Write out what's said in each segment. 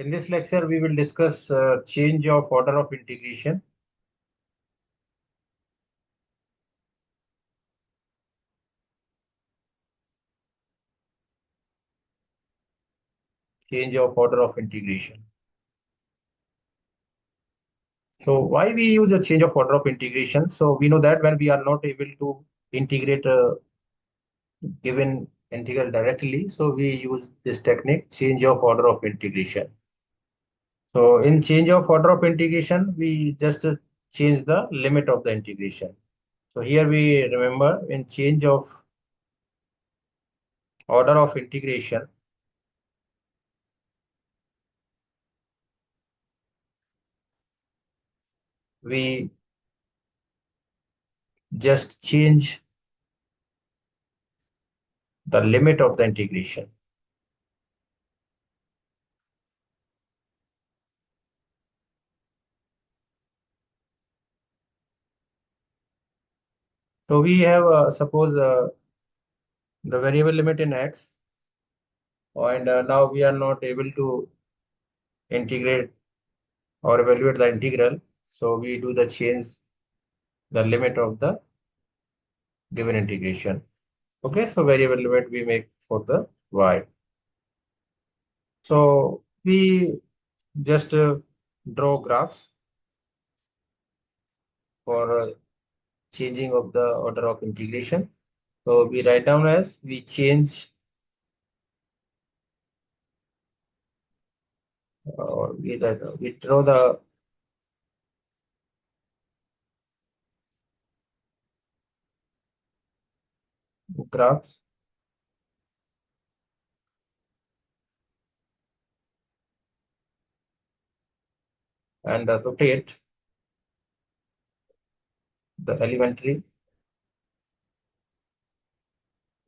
In this lecture, we will discuss change of order of integration. Change of order of integration. So why we use a change of order of integration? So we know that when we are not able to integrate a given integral directly, so we use this technique, change of order of integration. So in change of order of integration, we just change the limit of the integration. So here we remember in change of order of integration, we just change the limit of the integration. So we have suppose the variable limit in x, and now we are not able to integrate or evaluate the integral. So we do the change the limit of the given integration. Okay, so variable limit we make for the y. So we just draw graphs for changing of the order of integration. So we write down as we change or we draw the graphs and rotate the elementary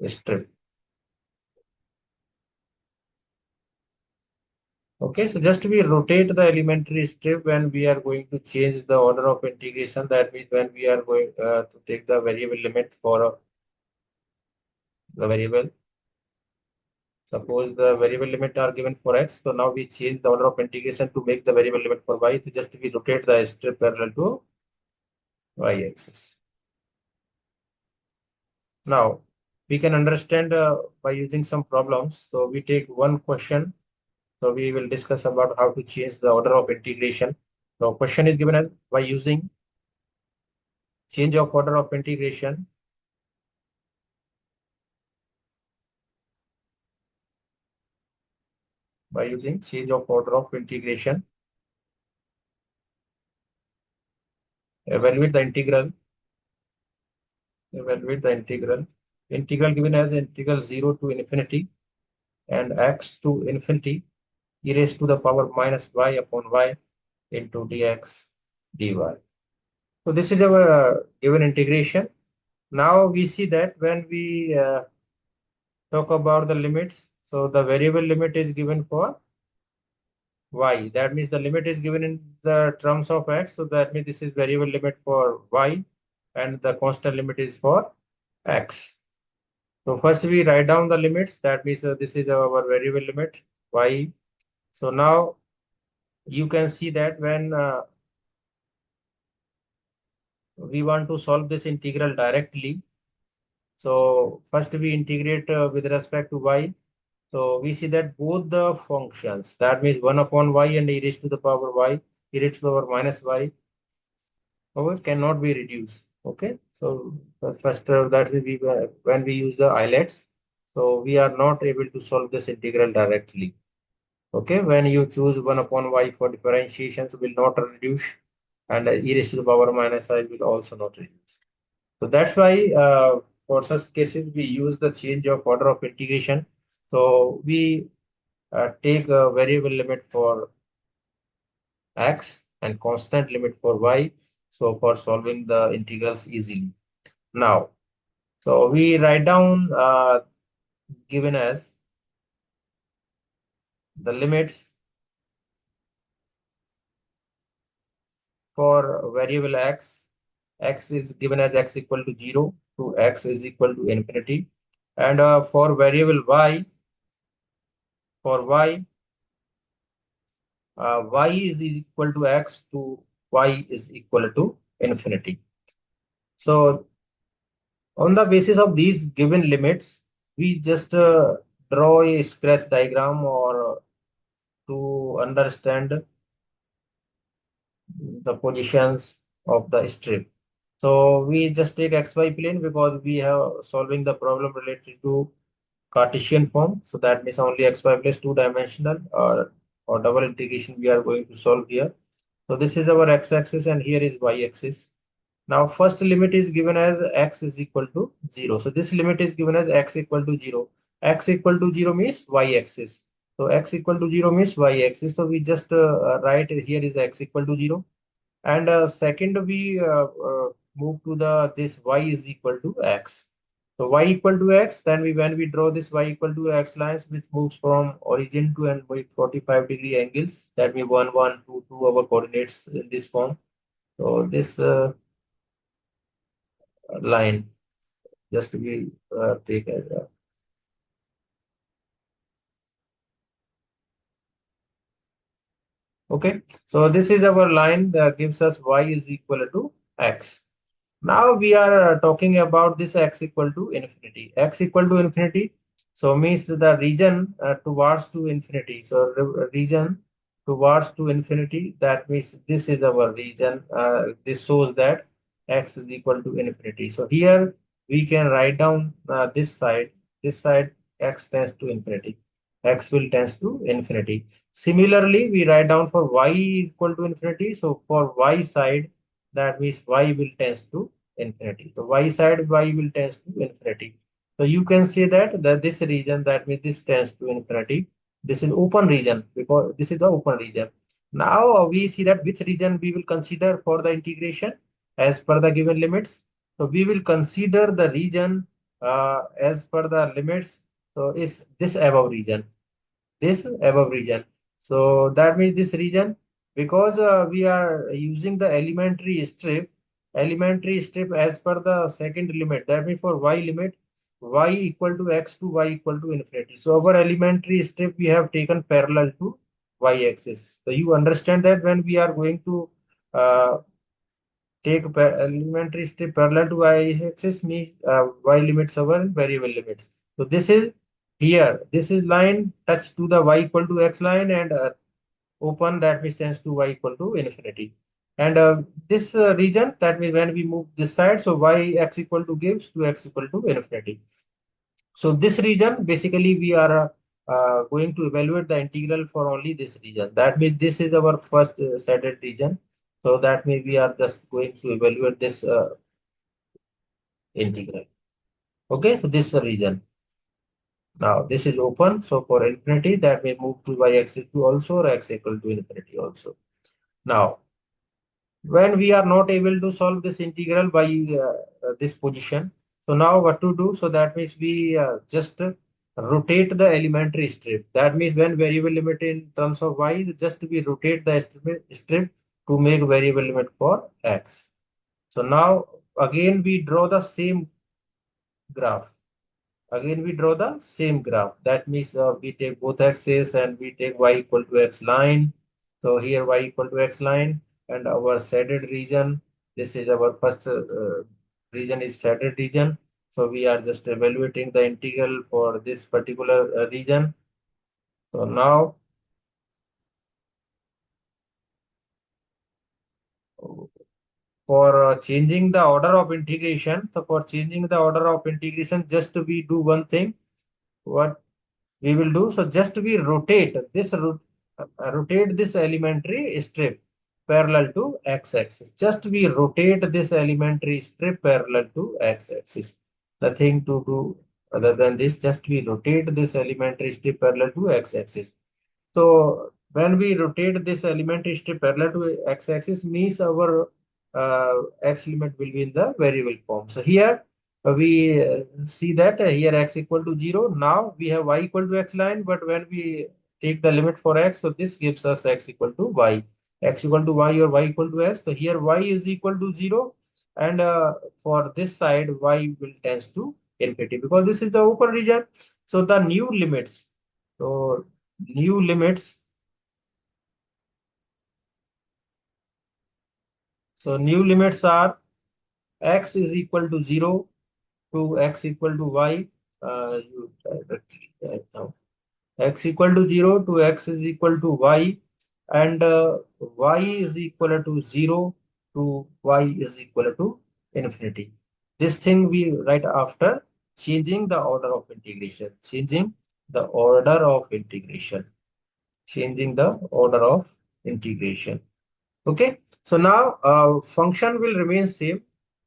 strip. Okay, so just we rotate the elementary strip when we are going to change the order of integration. That means when we are going to take the variable limit for the variable. Suppose the variable limit are given for x. So now we change the order of integration to make the variable limit for y. So just we rotate the strip parallel to y-axis. Now we can understand by using some problems. So we take one question. So we will discuss about how to change the order of integration. So question is given as by using change of order of integration by using change of order of integration. Evaluate the integral. Evaluate the integral. Integral given as integral 0 to infinity and x to infinity e raised to the power minus y upon y into dx dy. So this is our given integration. Now we see that when we talk about the limits, so the variable limit is given for y. That means the limit is given in the terms of x. So that means this is variable limit for y and the constant limit is for x. So first we write down the limits. That means this is our variable limit y. So now you can see that when we want to solve this integral directly. So first we integrate with respect to y. So we see that both the functions, that means 1 upon y and e raised to the power y, e raised to the power minus y, however, cannot be reduced. Okay. So the first that will be when we use the islets. So we are not able to solve this integral directly. Okay. When you choose 1 upon y for differentiations will not reduce and e raised to the power minus I will also not reduce. So that's why for such cases we use the change of order of integration. So we take a variable limit for x and constant limit for y. So for solving the integrals easily. Now, so we write down given as the limits for variable x. X is given as x equal to 0 to x is equal to infinity. And for variable y, for y y is equal to x to y is equal to infinity. So on the basis of these given limits, we just draw a scratch diagram or to understand the positions of the strip. So we just take xy plane because we have solving the problem related to Cartesian form. So that means only xy plus two-dimensional or double integration we are going to solve here. So this is our x-axis and here is y-axis. Now first limit is given as x is equal to 0. So this limit is given as x equal to 0. X equal to 0 means y-axis. So x equal to 0 means y-axis. So we just write here is x equal to 0. And second we move to the this y is equal to x. So y equal to x, then when we draw this y equal to x lines which moves from origin to and with 45-degree angles, that means 1, 1, 2, 2 our coordinates in this form. So this line just we take as okay. So this is our line that gives us y is equal to x. Now we are talking about this x equal to infinity. X equal to infinity, so means the region towards to infinity. So region towards to infinity. That means this is our region. This shows that x is equal to infinity. So here we can write down this side. This side x tends to infinity. X will tends to infinity. Similarly, we write down for y equal to infinity. So for y side, that means y will tends to infinity. So y side y will tends to infinity. So you can say that this region, that means this tends to infinity. This is open region because this is the open region. Now we see that which region we will consider for the integration as per the given limits. So we will consider the region as per the limits. So is this above region, this above region. So that means this region, because we are using the elementary strip as per the second limit. That means for y limit, y equal to x to y equal to infinity. So our elementary strip we have taken parallel to y axis. So you understand that when we are going to uh, take elementary strip parallel to y-axis means y limits our variable limits. So this is here. This is line touch to the y equal to x line and open, that means tends to y equal to infinity. And this region, that means when we move this side, so y x equal to gives to x equal to infinity. So this region basically we are going to evaluate the integral for only this region. That means this is our first shaded region. So that means we are just going to evaluate this integral. Okay, so this is the region. Now this is open. So for infinity, that may move to y-axis to also or x equal to infinity also. Now when we are not able to solve this integral by this position, so now what to do? So that means we just rotate the elementary strip. That means when variable limit in terms of y, just we rotate the strip to make variable limit for x. So now again we draw the same graph. Again we draw the same graph. That means we take both axes and we take y equal to x line. So here y equal to x line and our shaded region. This is our first region is shaded region. So we are just evaluating the integral for this particular region. So now for changing the order of integration. So for changing the order of integration, just we do one thing. What we will do, so just we rotate this rotate this elementary strip parallel to x-axis. Just we rotate this elementary strip parallel to x-axis. Nothing to do other than this, just we rotate this elementary strip parallel to x-axis. So when we rotate this elementary strip parallel to x-axis means our x limit will be in the variable form. So here we see that here x equal to 0. Now we have y equal to x line, but when we take the limit for x, so this gives us x equal to y. X equal to y or y equal to x. So here y is equal to 0. And for this side, y will tends to infinity because this is the open region. So the new limits. So new limits So new limits are x is equal to 0 to x equal to y. You directly write down x equal to 0 to x is equal to y, and y is equal to 0 to y is equal to infinity. This thing we write after changing the order of integration, changing the order of integration, changing the order of integration. Okay, so now function will remain same.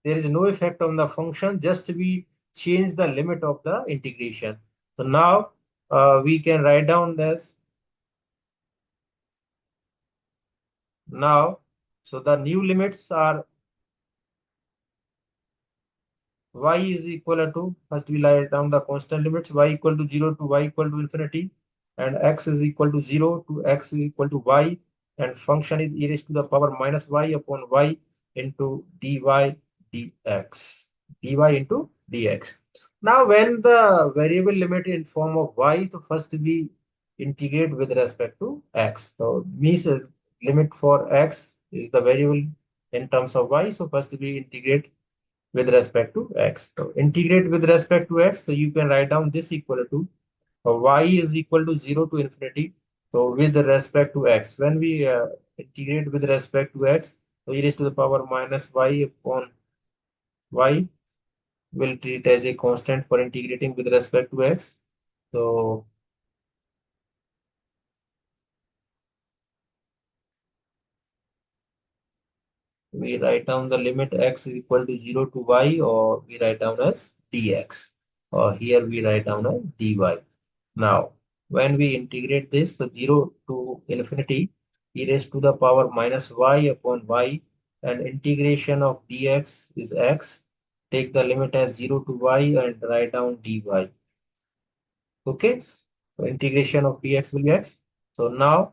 There is no effect on the function, just we change the limit of the integration. So now we can write down this now. So the new limits are y is equal to, first we write down the constant limits, y equal to 0 to y equal to infinity, and x is equal to 0 to x is equal to y, and function is e raised to the power minus y upon y into dy dx, dy into dx. Now when the variable limit in form of y, so first we integrate with respect to x. So means limit for x is the variable in terms of y, so first we integrate with respect to x. So integrate with respect to x, so you can write down this equal to y is equal to 0 to infinity. So with respect to x, when we integrate with respect to x, so e raised to the power minus y upon y will treat as a constant for integrating with respect to x. So we write down the limit x is equal to 0 to y, or we write down as dx, or here we write down as dy. Now, when we integrate this, the 0 to infinity, e raised to the power minus y upon y, and integration of dx is x. Take the limit as 0 to y and write down dy. Okay, so integration of dx will be x. So now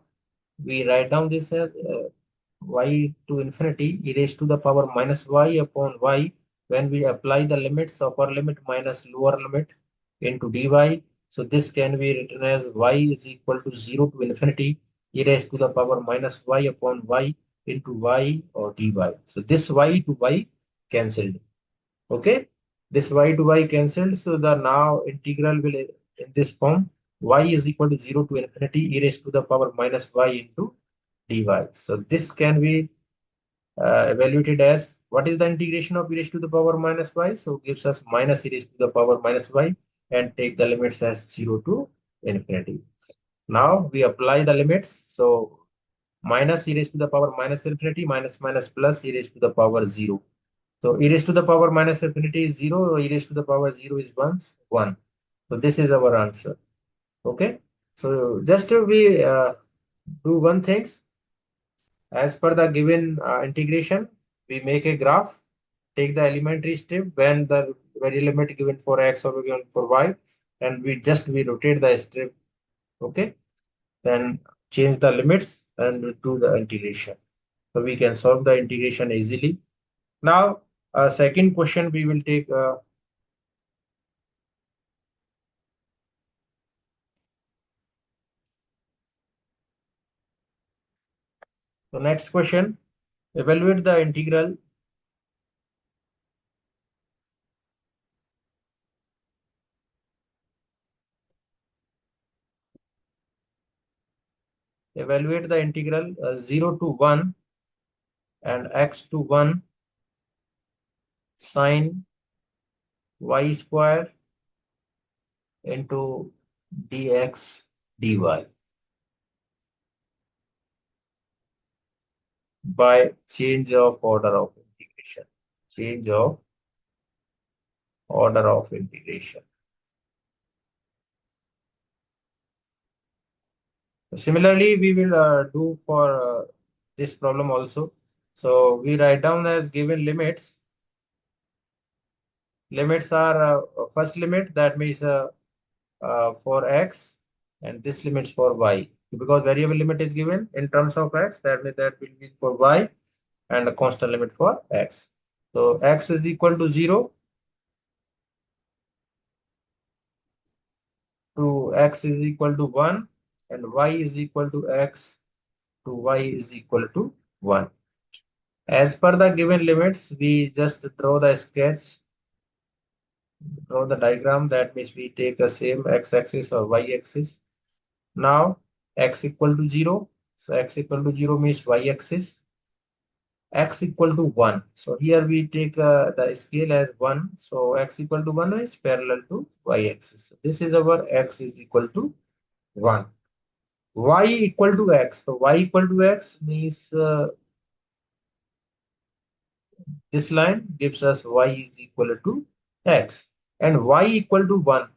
we write down this as y to infinity e raised to the power minus y upon y, when we apply the limits, upper limit minus lower limit into dy. So this can be written as y is equal to 0 to infinity e raised to the power minus y upon y into y or dy. So this y to y cancelled. Okay, this y to y cancelled. So the now integral will in this form, y is equal to 0 to infinity e raised to the power minus y into dy. So this can be evaluated as, what is the integration of e raised to the power minus y? So gives us minus e raised to the power minus y, and take the limits as 0 to infinity. Now we apply the limits. So minus e raised to the power minus infinity minus minus plus e raised to the power 0. So e raised to the power minus infinity is 0, e raised to the power 0 is 1, 1. So this is our answer. Okay. So just to we do one thing. As per the given integration, we make a graph, take the elementary step when the very limit given for x or given for y, and we rotate the strip. Okay, then change the limits and do the integration. So we can solve the integration easily. Now, second question we will take. The next question: evaluate the integral. Evaluate the integral 0 to 1 and x to 1 sine y square into dx dy by change of order of integration. Change of order of integration. Similarly, we will do for this problem also. So we write down as given limits. Limits are first limit, that means for x, and this limits for y. Because variable limit is given in terms of x, that means that will be for y, and a constant limit for x. So x is equal to 0 to x is equal to 1, and y is equal to x to y is equal to 1. As per the given limits, we just draw the sketch, draw the diagram. That means we take the same x-axis or y-axis. Now x equal to 0. So x equal to 0 means y-axis. X equal to 1. So here we take the scale as 1. So x equal to 1 is parallel to y-axis. So this is our x is equal to 1. Y equal to x. So y equal to x means this line gives us y is equal to x. And y equal to 1.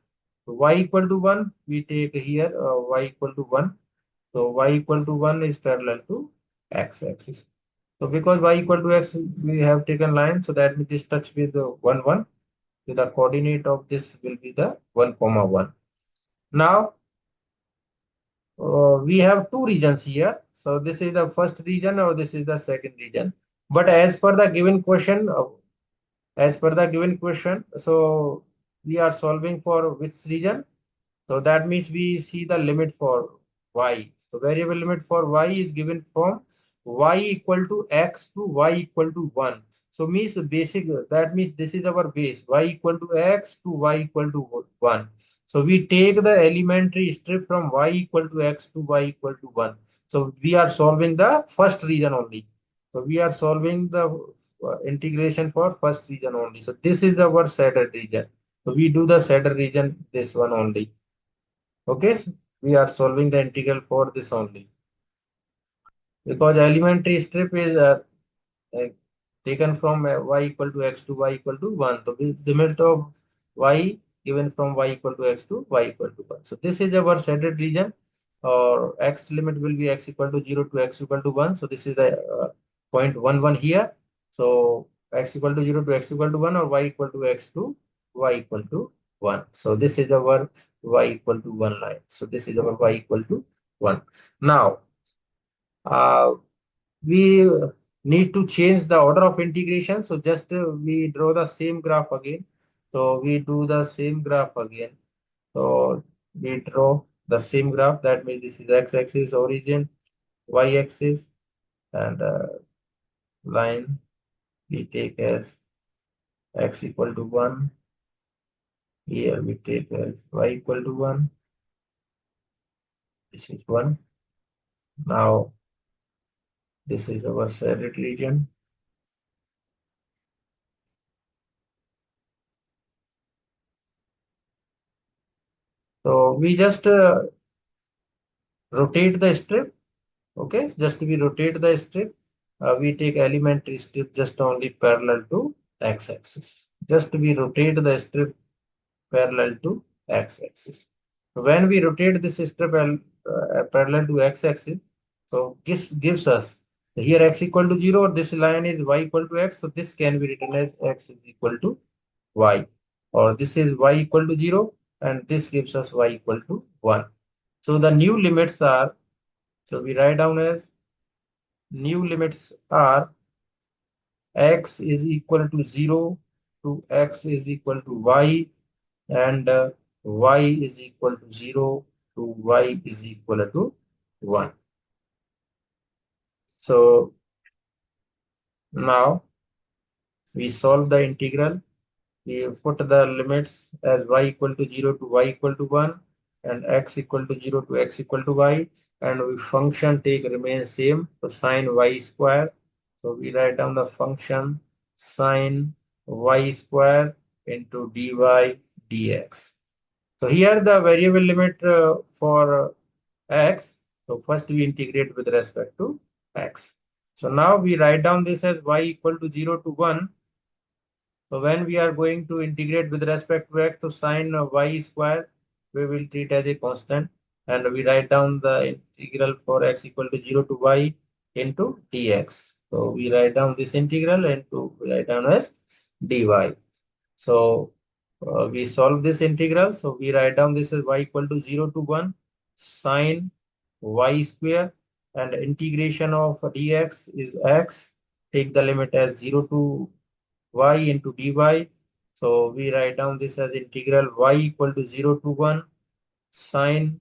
So y equal to 1, we take here y equal to 1. So y equal to 1 is parallel to x-axis. So because y equal to x, we have taken line. So that means this touch with the 1, 1. So the coordinate of this will be the 1, comma 1. Now we have two regions here. So this is the first region or this is the second region. But as per the given question, so we are solving for which region? So that means we see the limit for y. So variable limit for y is given from y equal to x to y equal to 1. So means basic, that means this is our base, y equal to x to y equal to 1. So we take the elementary strip from y equal to x to y equal to 1. So we are solving the first region only. So we are solving the integration for first region only. So this is our saddle region. So we do the saddle region, this one only. Okay, so we are solving the integral for this only because elementary strip is uh, taken from y equal to x to y equal to 1. So the limit of y given from y equal to x to y equal to 1. So this is our shaded region, or x limit will be x equal to 0 to x equal to 1. So this is the point 1, 1 here. So x equal to 0 to x equal to 1 or y equal to x to y equal to 1. So this is our y equal to 1 line. So this is our y equal to 1. Now, uh, we need to change the order of integration. So just we draw the same graph again. So we do the same graph again. So we draw the same graph. That means this is x-axis origin, y-axis, and line we take as x equal to 1. Here we take as y equal to 1. This is 1. Now this is our shaded region. So we just rotate the strip. Okay, just we rotate the strip. We take elementary strip just only parallel to x-axis. Just we rotate the strip parallel to x-axis. When we rotate this strip parallel to x-axis, so this gives us here x equal to 0. This line is y equal to x. So this can be written as x is equal to y, or this is y equal to 0, and this gives us y equal to 1. So the new limits are, so we write down as new limits are x is equal to 0 to x is equal to y, and y is equal to 0 to y is equal to 1. So now we solve the integral. We put the limits as y equal to 0 to y equal to 1 and x equal to 0 to x equal to y, and we function take remains same, so sine y square. So we write down the function sine y square into dy dx. So here the variable limit for x. So first we integrate with respect to x. So now we write down this as y equal to 0 to 1. So when we are going to integrate with respect to x, so sine y square, we will treat as a constant, and we write down the integral for x equal to 0 to y into dx. So we write down this integral and we write down as dy. So we solve this integral. So we write down this as y equal to 0 to 1 sine y square, and integration of dx is x. Take the limit as 0 to y into dy. So we write down this as integral y equal to 0 to 1 sine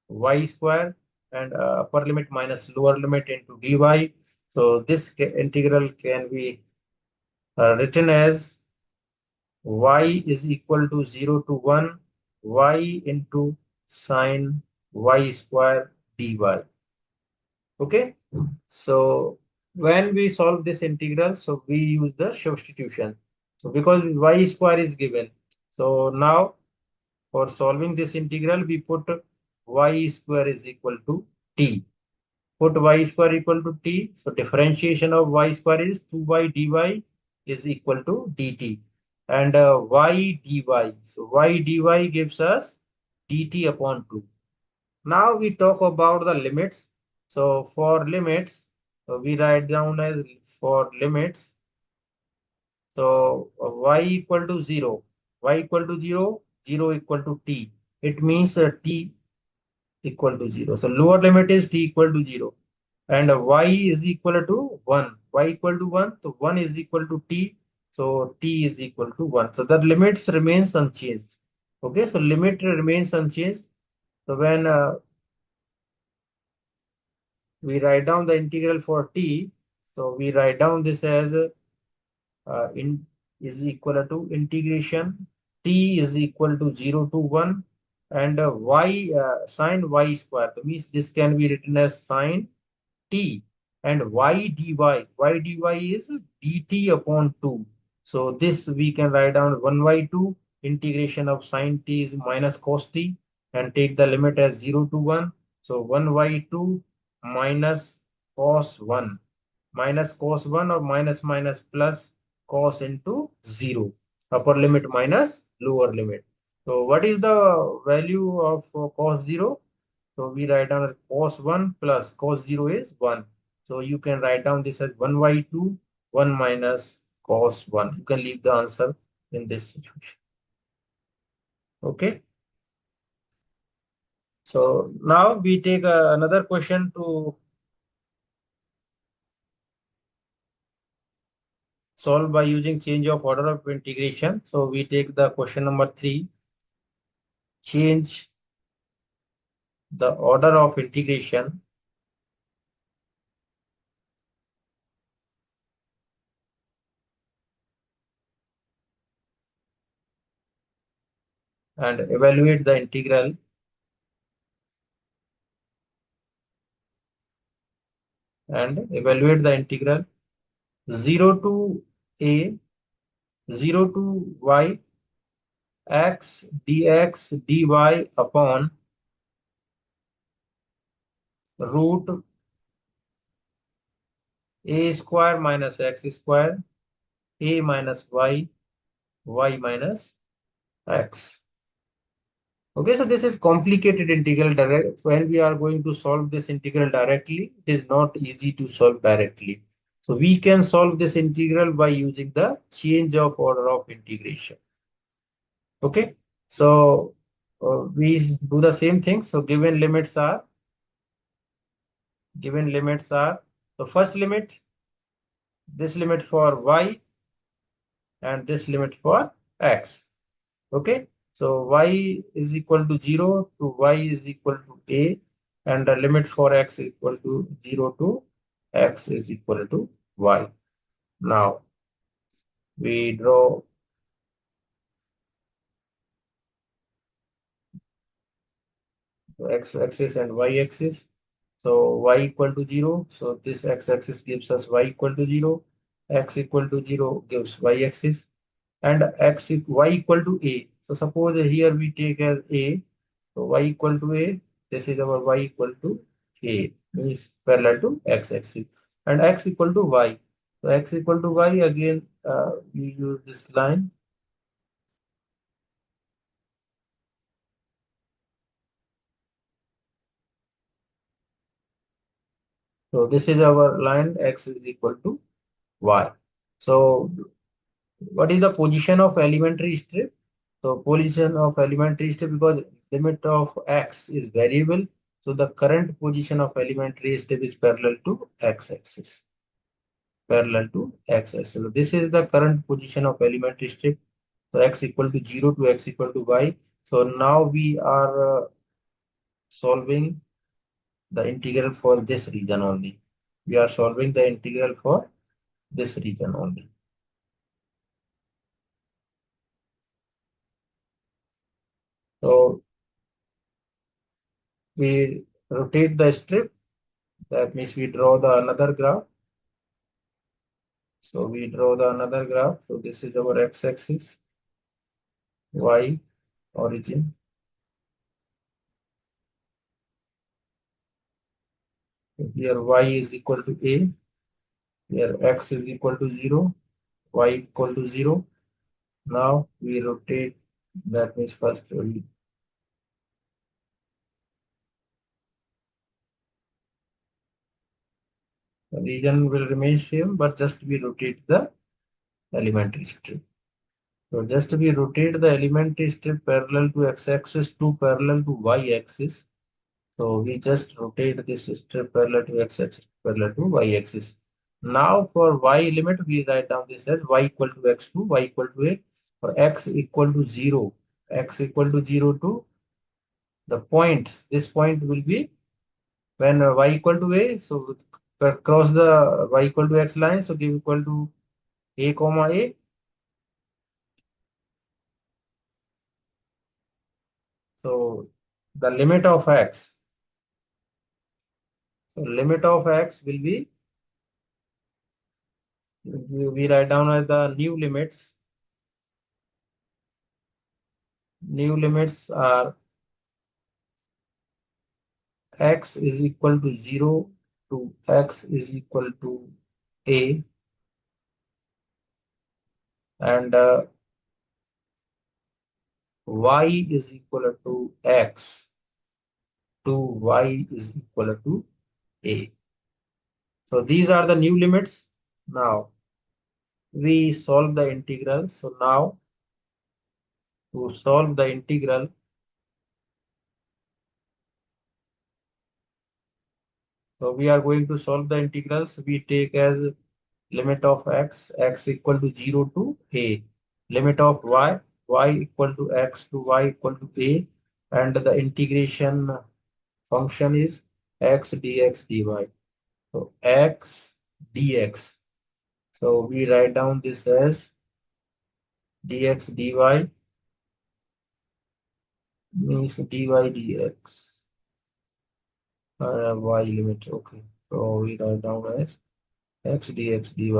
y square, and upper limit minus lower limit into dy. So this integral can be written as y is equal to 0 to 1 y into sine y square dy. Okay, so when we solve this integral, so we use the substitution. So because y square is given, so now for solving this integral, we put y square is equal to t. Put y square equal to t. So differentiation of y square is 2y dy is equal to dt. And y dy. So y dy gives us dt upon 2. Now we talk about the limits. So for limits, we write down as for limits. So y equal to 0. Y equal to 0, 0 equal to t. It means t equal to 0. So lower limit is t equal to 0. And y is equal to 1. Y equal to 1. So 1 is equal to t. So t is equal to 1. So the limits remains unchanged. Okay, so limit remains unchanged. So when we write down the integral for t, so we write down this as in is equal to integration t is equal to 0 to 1 and y sine y square. That means this can be written as sine t and y dy. Y dy is dt upon 2. So this we can write down 1 by 2 integration of sine t is minus cos t and take the limit as 0 to 1. So 1 by 2 minus cos 1 minus cos 1 or minus minus plus cos into 0. Upper limit minus lower limit. So what is the value of cos 0? So we write down as cos 1 plus cos 0 is 1. So you can write down this as 1 by 2, 1 minus cos 1. You can leave the answer in this situation. Okay. So now we take another question to solve by using change of order of integration. So we take the question number 3. Change the order of integration and evaluate the integral and evaluate the integral 0 to a 0 to y x dx dy upon root a square minus x square a minus y minus x. Okay, so this is complicated integral direct. When we are going to solve this integral directly, it is not easy to solve directly. So we can solve this integral by using the change of order of integration. Okay, so we do the same thing. So given limits are the first limit, this limit for y and this limit for x. Okay, so y is equal to 0 to y is equal to a and the limit for x is equal to 0 to x is equal to y. Now we draw x axis and y axis. So y equal to 0. So this x axis gives us y equal to 0. X equal to 0 gives y axis and y equal to a. So suppose here we take as a. So y equal to a. This is our y equal to a means parallel to x axis and x equal to y. So x equal to y again we use this line. So this is our line x is equal to y. So what is the position of elementary strip? So position of elementary strip because limit of x is variable. So the current position of elementary strip is parallel to x-axis. Parallel to x-axis. So this is the current position of elementary strip. So x equal to 0 to x equal to y. So now we are solving the integral for this region only. We are solving the integral for this region only. So we rotate the strip. That means we draw the another graph. So we draw the another graph. So this is our x-axis, y origin. So here y is equal to a. Here x is equal to 0, y equal to 0. Now we rotate. That means first the region will remain same, but just we rotate the elementary strip. So just we rotate the elementary strip parallel to x-axis to parallel to y-axis. So we just rotate this strip parallel to x-axis parallel to y-axis. Now for y limit, we write down this as y equal to x2, y equal to a, for x equal to 0, x equal to 0 to the points. This point will be when y equal to a, so cross the y equal to x line, so give equal to a comma a. So the limit of x, so limit of x will be, we write down as the new limits. New limits are x is equal to 0 to x is equal to a, and y is equal to x to y is equal to a. So these are the new limits. Now we solve the integral. So now to solve the integral, so we are going to solve the integrals. We take as limit of x, x equal to 0 to a, limit of y equal to x to y equal to a, and the integration function is x dx dy. So x dx. So we write down this as dx dy means dy dx. Y limit. Okay. So we write down as x dx dy.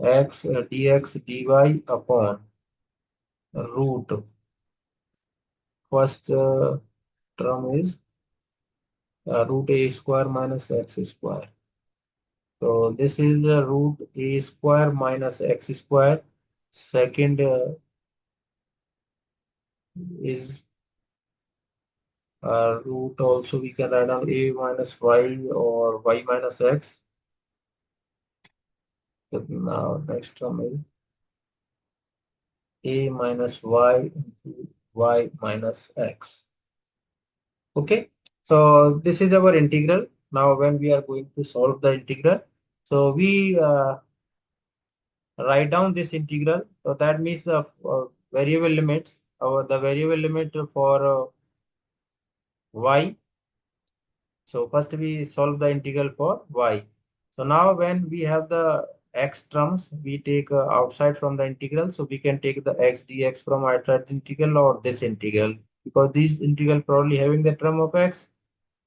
X dx dy upon root. First term is root a square minus x square. So this is root a square minus x square. Second is root, also we can write down a minus y or y minus x. So now next term is a minus y into y minus x. Okay, so this is our integral. Now when we are going to solve the integral, so we write down this integral. So that means the variable limits, or the variable limit for y. So first we solve the integral for y. So now when we have the x terms, we take outside from the integral. So we can take the x dx from outside the integral or this integral, because these integral probably having the term of x.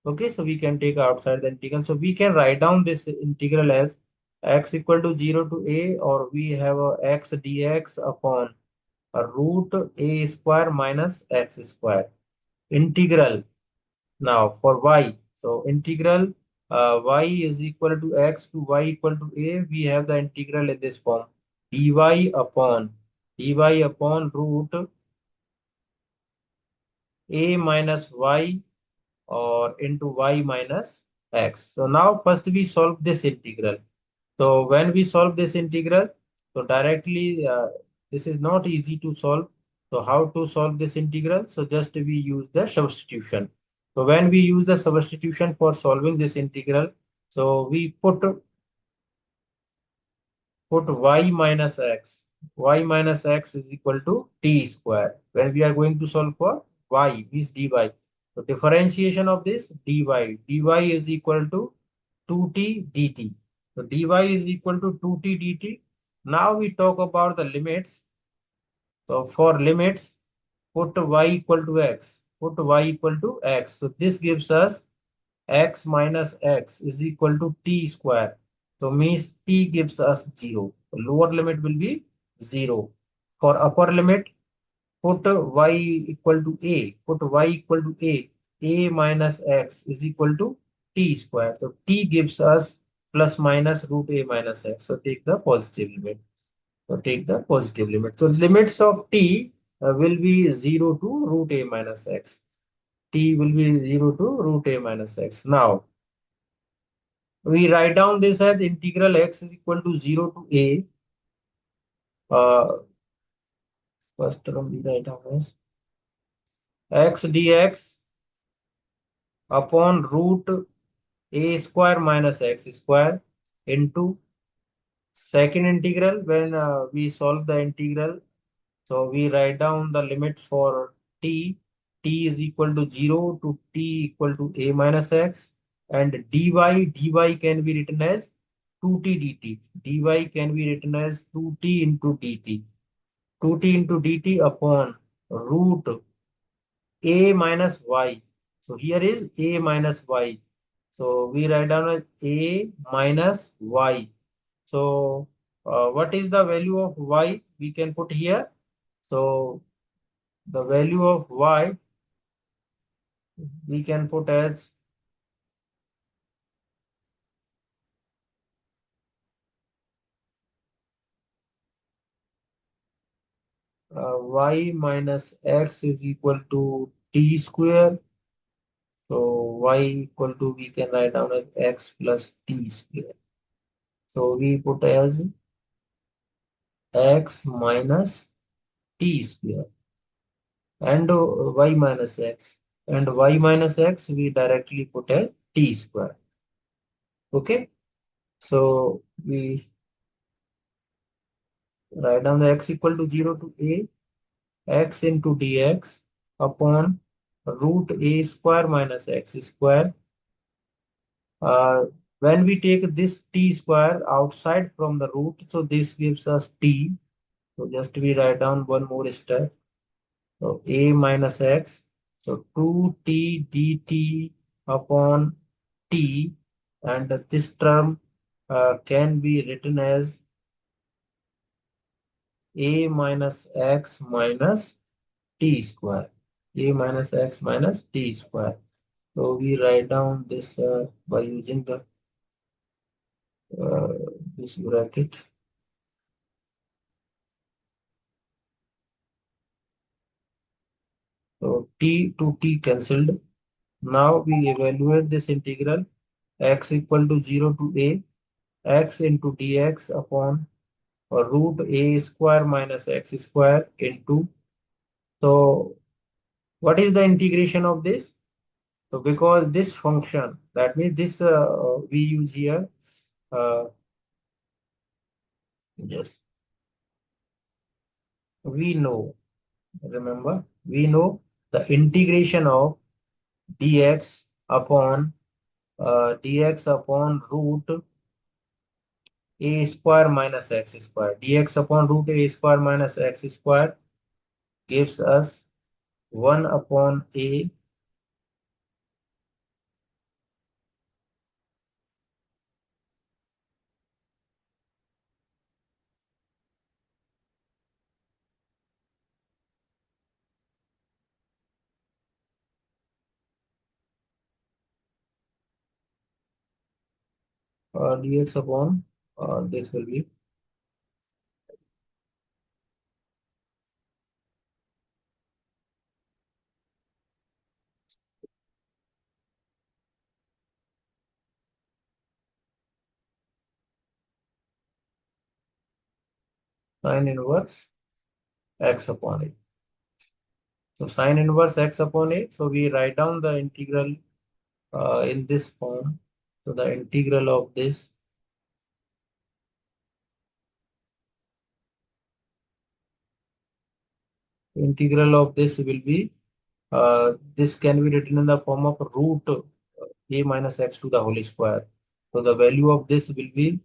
Okay, so we can take outside the integral. So we can write down this integral as x equal to 0 to a, or we have a x dx upon a root a square minus x square. Integral now for y. So integral y is equal to x to y equal to a. We have the integral in this form. dy upon root a minus y or into y minus x. So now first we solve this integral. So when we solve this integral, so directly this is not easy to solve. So how to solve this integral? So just we use the substitution. So when we use the substitution for solving this integral, so we put y minus x. Y minus x is equal to t square. When we are going to solve for y, means dy. So differentiation of this dy is equal to 2t dt. So dy is equal to 2t dt. Now we talk about the limits. So for limits, put y equal to x. Put y equal to x. So this gives us x minus x is equal to t square. So means t gives us 0. The lower limit will be 0. For upper limit, put y equal to a. Put y equal to a. A minus x is equal to t square. So t gives us plus minus root a minus x. So take the positive limit. So take the positive limit. So limits of t will be 0 to root a minus x. T will be 0 to root a minus x. Now, we write down this as integral x is equal to 0 to a. First term we write down as x dx upon root a square minus x square into second integral. When we solve the integral, so we write down the limits for t. T is equal to 0 to t equal to a minus x, and dy can be written as 2t dt. Dy can be written as 2t into dt. 2t into dt upon root a minus y. So here is a minus y. So we write down as a minus y. So what is the value of y? We can put here. So the value of y we can put as y minus x is equal to t square. So y equal to we can write down as x plus t square. So we put as x minus t square and y minus x, and y minus x we directly put as t square. Okay, so we write down the x equal to 0 to a x into dx upon root a square minus x square. uh, when we take this t square outside from the root, so this gives us t. So just we write down one more step. So a minus x. So 2t dt upon t, and this term can be written as a minus x minus t square. A minus x minus t square. So we write down this by using the uh, this bracket. So t to t cancelled. Now we evaluate this integral x equal to 0 to a x into dx upon root a square minus x square into. So what is the integration of this? So because this function, that means this we use here, uh, yes, we know, remember, we know the integration of dx upon root a square minus x square. Dx upon root a square minus x square gives us 1 upon a dx upon this will be sine inverse x upon a. So sine inverse x upon a. So we write down the integral in this form. So the integral of this will be this can be written in the form of root a minus x to the whole square. So the value of this will be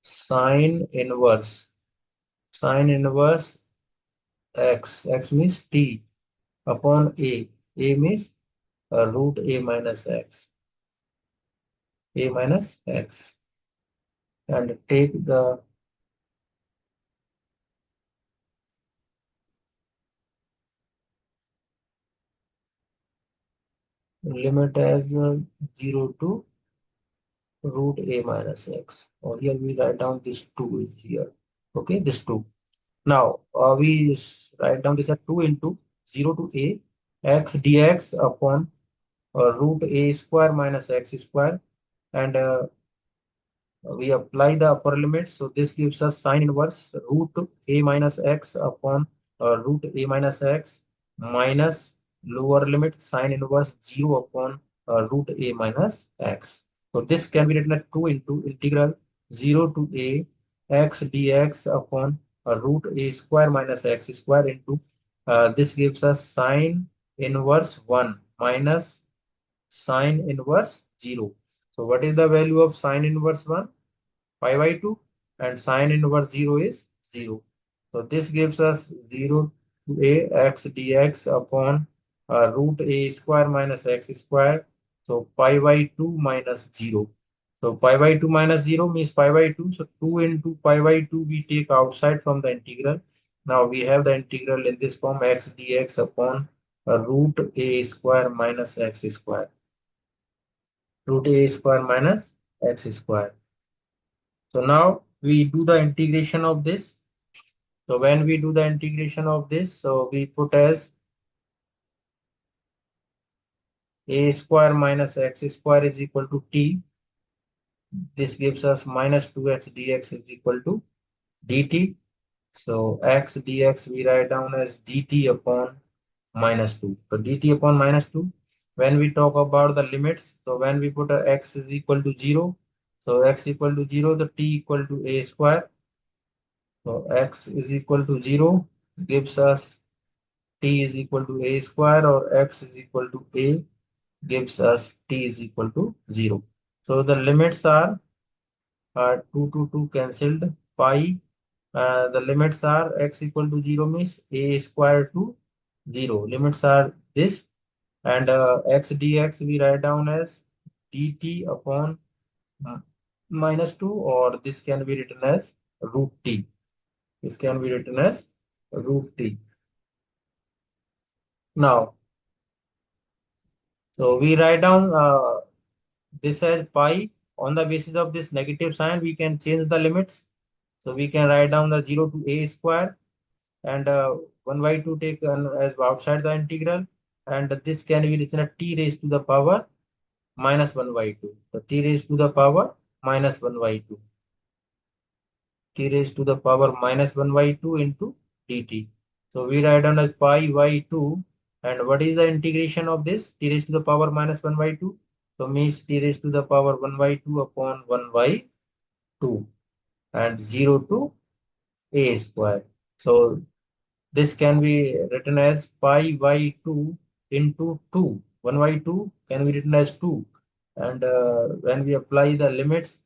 sine inverse x means t upon a means root a minus x, and take the limit as 0 to root a minus x, or here we write down this 2 is here. Okay, this 2. Now we write down this as 2 into 0 to a x dx upon root a square minus x square, and we apply the upper limit. So this gives us sine inverse root a minus x upon root a minus x minus lower limit sine inverse 0 upon root a minus x. So this can be written as 2 into integral 0 to a x dx upon root a square minus x square into this gives us sine inverse 1 minus sine inverse 0. So what is the value of sine inverse 1? Pi by 2, and sine inverse 0 is 0. So this gives us 0 to a x dx upon root a square minus x square. So pi by 2 minus 0. So pi by 2 minus 0 means pi by 2. So 2 into pi by 2 we take outside from the integral. Now we have the integral in this form x dx upon root a square minus x square. Root a square minus x square. So now we do the integration of this. So when we do the integration of this, so we put as a square minus x square is equal to t. This gives us minus 2x dx is equal to dt. So x dx we write down as dt upon minus 2. So dt upon minus 2. When we talk about the limits, so when we put a x is equal to 0, so x equal to 0, the t equal to a square. So x is equal to 0 gives us t is equal to a square, or x is equal to a gives us t is equal to 0. So the limits are 2 to 2 cancelled, pi. The limits are x equal to 0 means a square to 0. Limits are this, and x dx we write down as dt upon uh, minus 2, or this can be written as root t. This can be written as root t. Now, so we write down this as pi. On the basis of this negative sign, we can change the limits. So we can write down the 0 to a square, and 1 by 2 take as outside the integral, and this can be written as t raised to the power minus 1 by 2. So t raised to the power minus 1 by 2. T raised to the power minus 1 by 2 into dt. So we write down as pi by 2. And what is the integration of this? T raised to the power minus 1 by 2. So means t raised to the power 1 by 2 upon 1 by 2, and 0 to a square. So this can be written as pi by 2 into 2. 1 by 2 can be written as 2. And when we apply the limits,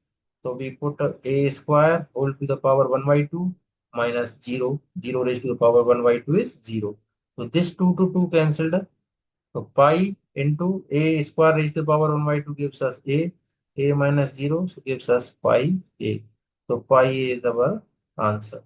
so we put a square whole to the power 1 by 2 minus 0. 0 raised to the power 1 by 2 is 0. So this 2 to 2 cancelled. So pi into a square raised to the power 1 by 2 gives us a minus 0, so gives us pi a. So pi a is our answer.